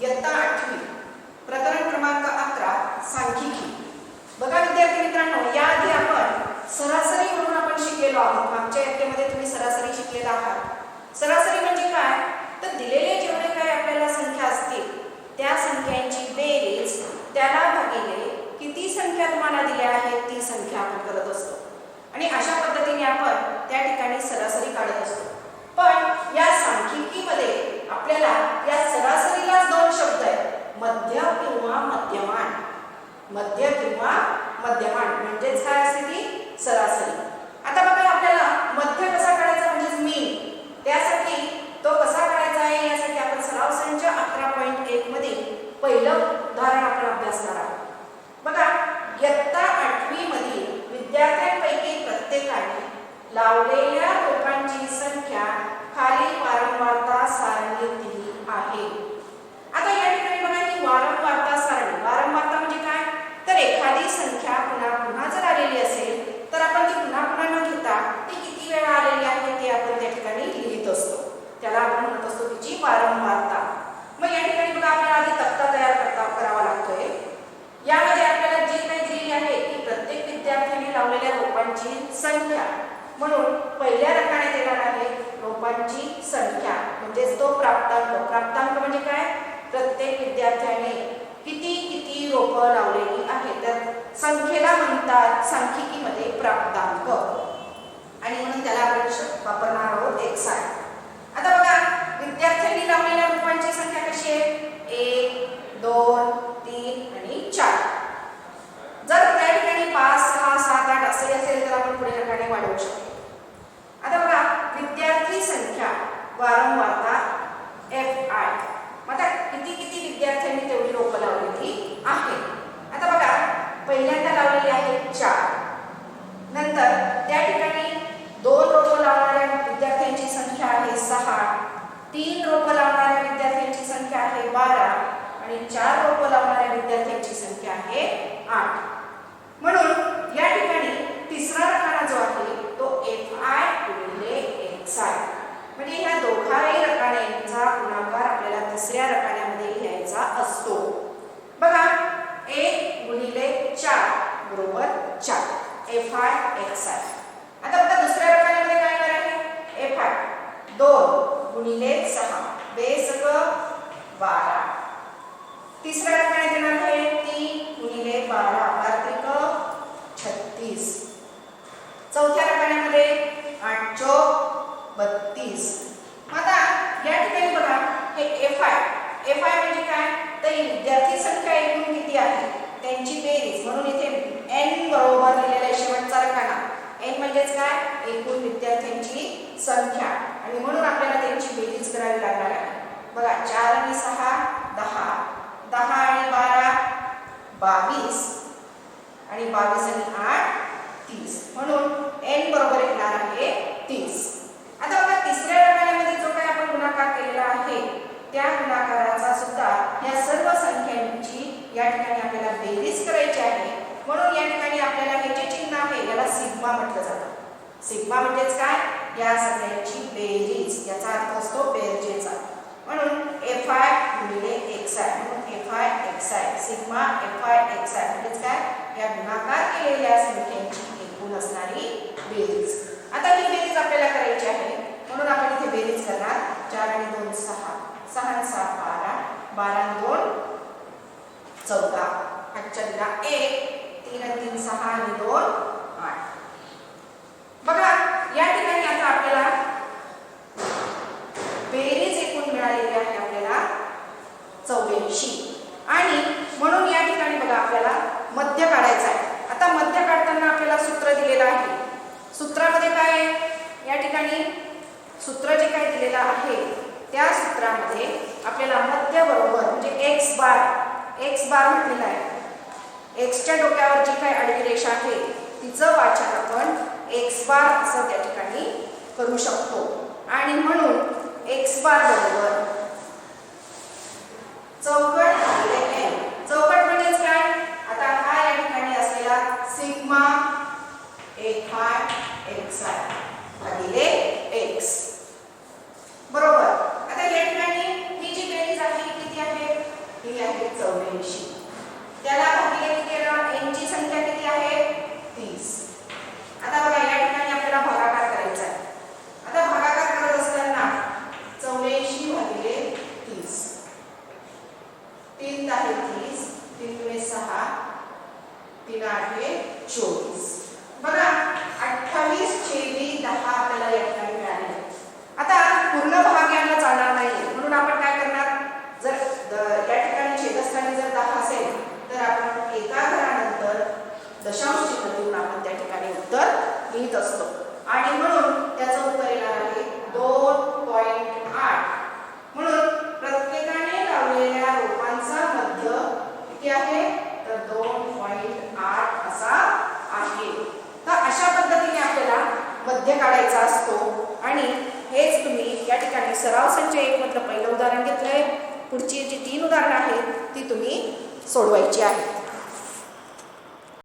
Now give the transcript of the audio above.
इयत्ता 8वी प्रकरण क्रमांक 11 सांख्यिकी. बघा विद्यार्थी मित्रांनो, याआधी आपण सरासरी म्हणून आपण शिकलेलो आहोत. मागच्या इयत्तेमध्ये तुम्ही सरासरी शिकलेला आहात. सरासरी म्हणजे काय, तर दिलेले जेवढे काही आपल्याला संख्या असतील त्या संख्यांची बेरीज त्याला भागिले किती संख्या तुम्हाला दिल्या आहेत ती संख्या आपण करत असतो आणि अशा पद्धतीने आपण त्या ठिकाणी सरासरी काढत असतो. पण या सांख्यिकीमध्ये आपल्याला या सरासरीला दोन शब्द आहेत, मध्य किंवा मध्यमान. मध्य किंवा मध्यमान म्हणजेच काय असते ती सरासरी. आता बघा आपल्याला मध्य कसा काढायचा म्हणजे मीन, त्यासाठी तो कसा काढायचा आहे यासाठी आपण सराव संच 11.1 मध्ये पहिलं उदाहरण आपण अभ्यासणार आहोत. बघा इयत्ता 8वी मधील विद्यार्थ्यांपैकी प्रत्येकाने लावलेल्या रोपांची संख्या खाली वारंवारता सारणीत दिली आहे. आता या ठिकाणी बघा ही वारंवारता सारणी. वारंवारता म्हणजे काय, तर एखादी संख्या पुन्हा पुन्हा जर आलेली असेल तर आपण ती पुन्हा पुन्हा न घेता ती किती वेळा आलेली आहे ते आपण त्या ठिकाणी लिहित असतो. त्याला आपण म्हणत असतो तिची वारंवारता. मग या ठिकाणी बघा आपल्याला आधी तक्ता तयार करावा लागतोय. यामध्ये आपल्याला जे काही दिलेली आहे की प्रत्येक विद्यार्थ्याने लावलेल्या रोपांची संख्या, म्हणून पहिल्या रकाने देणार आहे रोपांची संख्या म्हणजेच तो प्राप्तांक. प्राप्तांक म्हणजे काय, प्रत्येक विद्यार्थ्याने किती किती रोपं लावलेली आहेत तर संख्येला म्हणतात सांख्यिकीमध्ये प्राप्तांक आणि म्हणून त्याला आपण वापरणार आहोत xi. आता बघा विद्यार्थ्यांनी लावलेल्या रोपांची संख्या कशी आहे, 1 2 3 आणि 4. जर त्या ठिकाणी 5 6 7 8 असे असेल तर आपण पुढे रकाने वाढवू शकतो. आता बघा विद्यार्थी संख्या वारंवारता fi. आता किती किती विद्यार्थ्यांनी तेवढी रोपं लावलेली आहे. आता बघा पहिल्यांदा लावलेली आहे 4, नंतर त्या ठिकाणी 2 रोपं लावणाऱ्या विद्यार्थ्यांची संख्या आहे 6, 3 रोपं लावणाऱ्या विद्यार्थ्यांची संख्या आहे 12 आणि 4 रोपं लावणाऱ्या विद्यार्थ्यांची संख्या आहे 8. म्हणून या ठिकाणी तिसरा रकाना जो आहे तो fi गुणिले xi. म्हणजे ह्या दोघाही रकान्यांचा गुणाकार आपल्याला तिसऱ्या रकान्यामध्ये लिहायचा असतो. बघा 1 गुणिले 4 बरोबर 4 fi xi. आता बघा दुसऱ्या रकान्यामध्ये काय येणार आहे, fi 2 गुणिले 6 बेसक 12. तिसऱ्या रकान्यात येणार आहे 3 गुणिले 12 12 36. चौथ्या रकान्यामध्ये 8 चौक 32. आता या ठिकाणी बघा हे fi म्हणजे काय, तर विद्यार्थी संख्या एकूण किती आहे त्यांची बेरीज, म्हणून इथे n बरोबर दिलेला आहे शेवटचा रकाना. n म्हणजेच काय, एकूण विद्यार्थ्यांची संख्या आणि म्हणून आपल्याला त्यांची बेरीज करावी लागणार आहे. बघा 4 आणि 6 10, 10 आणि 12 22 आणि 22 आणि 8 30. म्हणून n बरोबर येणार आहे 30. आता बघा तिसऱ्या रकान्यामध्ये जो काही आपण गुणाकार केलेला आहे त्या गुणाकाराचा सुद्धा या सर्व संख्यांची या ठिकाणी आपल्याला बेरीज करायची आहे. म्हणून या ठिकाणी आपल्याला हे जे चिन्ह आहे याला सिग्मा म्हटलं जातं. सिग्मा म्हणजेच काय, या सगळ्यांची बेरीज, याचा अर्थ असतो बेरजेचा. म्हणून fi गुणिले xi, म्हणून fi xi sigma fi xi म्हणजेच काय, या गुणाकार केलेल्या संख्यांची एकूण असणारी बेरीज. आता ही बेरीज आपल्याला करायची आहे म्हणून आपण इथे बेरीज करणार. 4 आणि 2 6, 6 आणि 7 12, 12 आणि 2 14, 8 दिला 1, 3 आणि 3 6 आणि 2 8. बघा या ठिकाणी आता आपल्याला बेरीज एकूण मिळालेली आहे आपल्याला 84 आणि म्हणून या ठिकाणी बघा आपल्याला मध्य काढायचा आहे. आता मध्य काढताना आपल्याला सूत्र दिलेलं आहे. सूत्रामध्ये काय आहे, या ठिकाणी सूत्र जे काही दिलेलं आहे त्या सूत्रामध्ये आपल्याला मध्य बरोबर म्हणजे x बार म्हटलेलं आहे. x च्या डोक्यावर जी काही आडवी रेषा आहे तिचं वाचन आपण x बार असं त्या ठिकाणी करू शकतो आणि म्हणून x बार बरोबर चौकट भागिले n. चौकट म्हणजेच काय, आता हा या ठिकाणी असलेला सिग्मा fi xi भागिले x बरोबर. आता या ठिकाणी ही जी बेरीज आहे किती आहे संचय काढायचा असतो आणि हेच तुम्ही या ठिकाणी सराव संचय 1 मधलं पहिलं उदाहरण घेतलंय. पुढची जी 3 उदाहरणं आहेत ती तुम्ही सोडवायची आहेत.